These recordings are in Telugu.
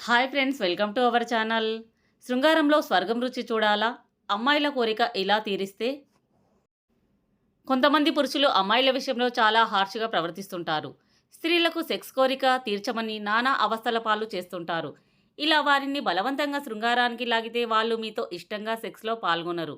Hi friends, welcome to our channel. శృంగారంలో స్వర్గం రుచి చూడాలా? అమ్మాయిల కోరిక ఇలా తీరిస్తే? కొంతమంది పురుషులు అమ్మాయిల విషయంలో చాలా హార్ష్గా ప్రవర్తిస్తుంటారు. స్త్రీలకు సెక్స్ కోరిక తీర్చమని నానా అవస్థల పాలు చేస్తుంటారు. ఇలా వారిని బలవంతంగా శృంగారానికి లాగితే వాళ్ళు మీతో ఇష్టంగా సెక్స్లో పాల్గొనరు.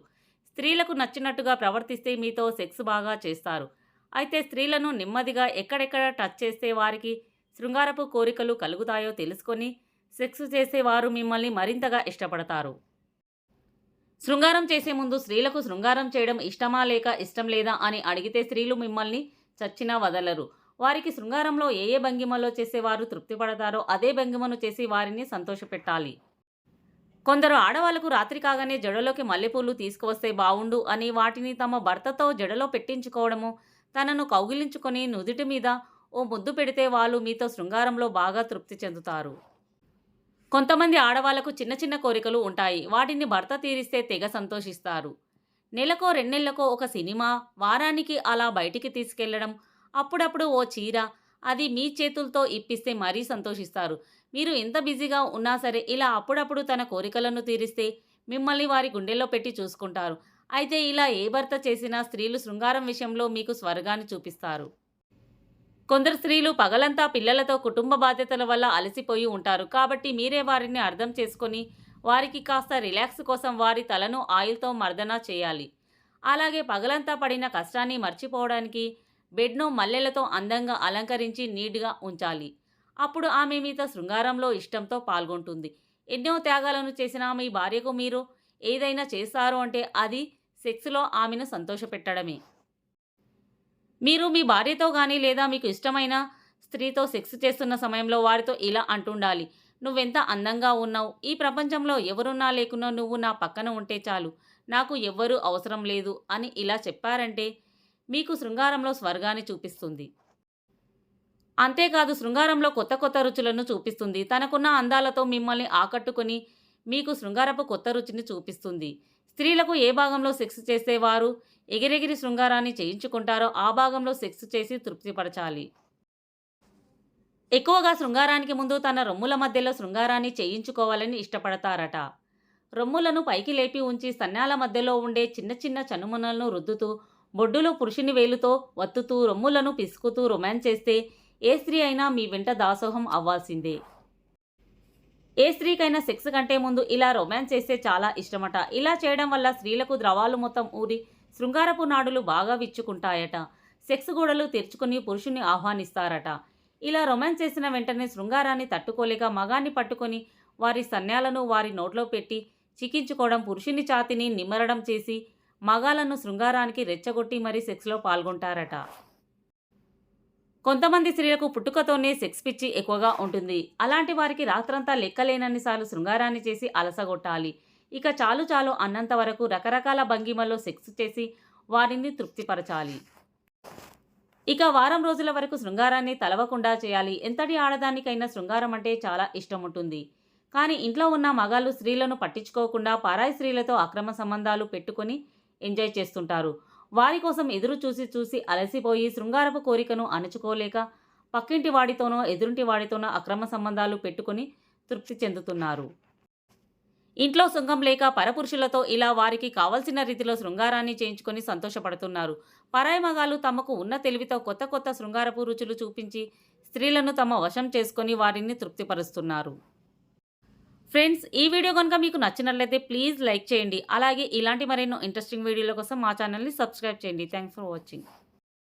స్త్రీలకు నచ్చినట్టుగా ప్రవర్తిస్తే మీతో సెక్స్ బాగా చేస్తారు. అయితే స్త్రీలను నెమ్మదిగా ఎక్కడెక్కడ టచ్ చేస్తే వారికి శృంగారపు కోరికలు కలుగుతాయో తెలుసుకొని సెక్స్ చేసేవారు మిమ్మల్ని మరింతగా ఇష్టపడతారు. శృంగారం చేసే ముందు స్త్రీలకు శృంగారం చేయడం ఇష్టమా లేక ఇష్టం లేదా అని అడిగితే స్త్రీలు మిమ్మల్ని చచ్చినా వదలరు. వారికి శృంగారంలో ఏ ఏ భంగిమలో చేసేవారు తృప్తి పడతారో అదే భంగిమను చేసి వారిని సంతోషపెట్టాలి. కొందరు ఆడవాళ్లకు రాత్రి కాగానే జడలోకి మల్లెపూలు తీసుకువస్తే బావుండు అని వాటిని తమ భర్తతో జడలో పెట్టించుకోవడము, తనను కౌగిలించుకొని నుదుటి మీద ఓ ముద్దు పెడితే వాళ్ళు మీతో శృంగారంలో బాగా తృప్తి చెందుతారు. కొంతమంది ఆడవాళ్లకు చిన్న చిన్న కోరికలు ఉంటాయి. వాటిని భర్త తీరిస్తే తెగ సంతోషిస్తారు. నెలకో రెండేళ్లకో ఒక సినిమా, వారానికి అలా బయటికి తీసుకెళ్లడం, అప్పుడప్పుడు ఓ చీర, అది మీ చేతులతో ఇప్పిస్తే మరీ సంతోషిస్తారు. మీరు ఎంత బిజీగా ఉన్నా సరే ఇలా అప్పుడప్పుడు తన కోరికలను తీరిస్తే మిమ్మల్ని వారి గుండెల్లో పెట్టి చూసుకుంటారు. అయితే ఇలా ఏ భర్త చేసినా స్త్రీలు శృంగారం విషయంలో మీకు స్వర్గాన్ని చూపిస్తారు. కొందరు స్త్రీలు పగలంతా పిల్లలతో కుటుంబ బాధ్యతల వల్ల అలసిపోయి ఉంటారు. కాబట్టి మీరే వారిని అర్థం చేసుకొని వారికి కాస్త రిలాక్స్ కోసం వారి తలను ఆయిల్తో మర్దన చేయాలి. అలాగే పగలంతా పడిన కష్టాన్ని మర్చిపోవడానికి బెడ్ను మల్లెలతో అందంగా అలంకరించి నీట్గా ఉంచాలి. అప్పుడు ఆమె మీతో శృంగారంలో ఇష్టంతో పాల్గొంటుంది. ఎన్నో త్యాగాలను చేసిన మీ భార్యకు మీరు ఏదైనా చేస్తారు అంటే అది సెక్స్లో ఆమెను సంతోషపెట్టడమే. మీరు మీ భార్యతో కానీ లేదా మీకు ఇష్టమైన స్త్రీతో సెక్స్ చేస్తున్న సమయంలో వారితో ఇలా అంటుండాలి: నువ్వెంత అందంగా ఉన్నావు, ఈ ప్రపంచంలో ఎవరున్నా లేకున్నా నువ్వు నా పక్కన ఉంటే చాలు, నాకు ఎవ్వరూ అవసరం లేదు అని ఇలా చెప్పారంటే మీకు శృంగారంలో స్వర్గాన్ని చూపిస్తుంది. అంతేకాదు, శృంగారంలో కొత్త కొత్త రుచులను చూపిస్తుంది. తనకున్న అందాలతో మిమ్మల్ని ఆకట్టుకొని మీకు శృంగారపు కొత్త రుచిని చూపిస్తుంది. స్త్రీలకు ఏ భాగంలో సెక్స్ చేసేవారు ఎగిరెగిరి శృంగారాన్ని చేయించుకుంటారో ఆ భాగంలో సెక్స్ చేసి తృప్తిపరచాలి. ఎక్కువగా శృంగారానికి ముందు తన రొమ్ముల మధ్యలో శృంగారాన్ని చేయించుకోవాలని ఇష్టపడతారట. రొమ్ములను పైకి లేపి ఉంచి సన్యాల మధ్యలో ఉండే చిన్న చిన్న చనుమనలను రుద్దుతూ, బొడ్డులో పురుషుని వేలుతో వత్తుతూ, రొమ్ములను పిసుకుతూ రొమాన్స్ చేస్తే ఏ స్త్రీ అయినా మీ వెంట దాసోహం అవ్వాల్సిందే. ఏ స్త్రీకైనా సెక్స్ కంటే ముందు ఇలా రొమాన్స్ చేస్తే చాలా ఇష్టమట. ఇలా చేయడం వల్ల స్త్రీలకు ద్రవాలు మొత్తం ఊరి శృంగారపు నాడులు బాగా విచ్చుకుంటాయట. సెక్స్ గోడలు తెరుచుకుని పురుషుని ఆహ్వానిస్తారట. ఇలా రొమాన్స్ చేసిన వెంటనే శృంగారాన్ని తట్టుకోలేక మగాన్ని పట్టుకొని వారి సన్యాలను వారి నోట్లో పెట్టి చికించుకోవడం, పురుషుని ఛాతిని నిమ్మరడం చేసి మగాలను శృంగారానికి రెచ్చగొట్టి మరీ సెక్స్లో పాల్గొంటారట. కొంతమంది స్త్రీలకు పుట్టుకతోనే సెక్స్ పిచ్చి ఎక్కువగా ఉంటుంది. అలాంటి వారికి రాత్రంతా లెక్కలేనన్నిసార్లు శృంగారాన్ని చేసి అలసగొట్టాలి. ఇక చాలు చాలు అన్నంత వరకు రకరకాల భంగిమల్లో సెక్స్ చేసి వారిని తృప్తిపరచాలి. ఇక వారం రోజుల వరకు శృంగారాన్ని తలవకుండా చేయాలి. ఎంతటి ఆడదానికైనా శృంగారం అంటే చాలా ఇష్టం ఉంటుంది. కానీ ఇంట్లో ఉన్న మగాళ్ళు స్త్రీలను పట్టించుకోకుండా పరాయి స్త్రీలతో అక్రమ సంబంధాలు పెట్టుకొని ఎంజాయ్ చేస్తుంటారు. వారి కోసం ఎదురు చూసి చూసి అలసిపోయి శృంగారపు కోరికను అణుచుకోలేక పక్కింటి వాడితోనో ఎదురింటి వాడితోనో అక్రమ సంబంధాలు పెట్టుకొని తృప్తి చెందుతున్నారు. ఇంట్లో సుఖం లేక పరపురుషులతో ఇలా వారికి కావలసిన రీతిలో శృంగారాన్ని చేయించుకొని సంతోషపడుతున్నారు. పరాయి మగాళ్ళు తమకు ఉన్న తెలివితో కొత్త కొత్త శృంగారపు రుచులు చూపించి స్త్రీలను తమ వశం చేసుకొని వారిని తృప్తిపరుస్తున్నారు. ఫ్రెండ్స్, ఈ వీడియో కనుక మీకు నచ్చినట్లయితే ప్లీజ్ లైక్ చేయండి. అలాగే ఇలాంటి మరెన్నో ఇంట్రెస్టింగ్ వీడియోల కోసం మా ఛానల్ని సబ్స్క్రైబ్ చేయండి. Thanks for watching.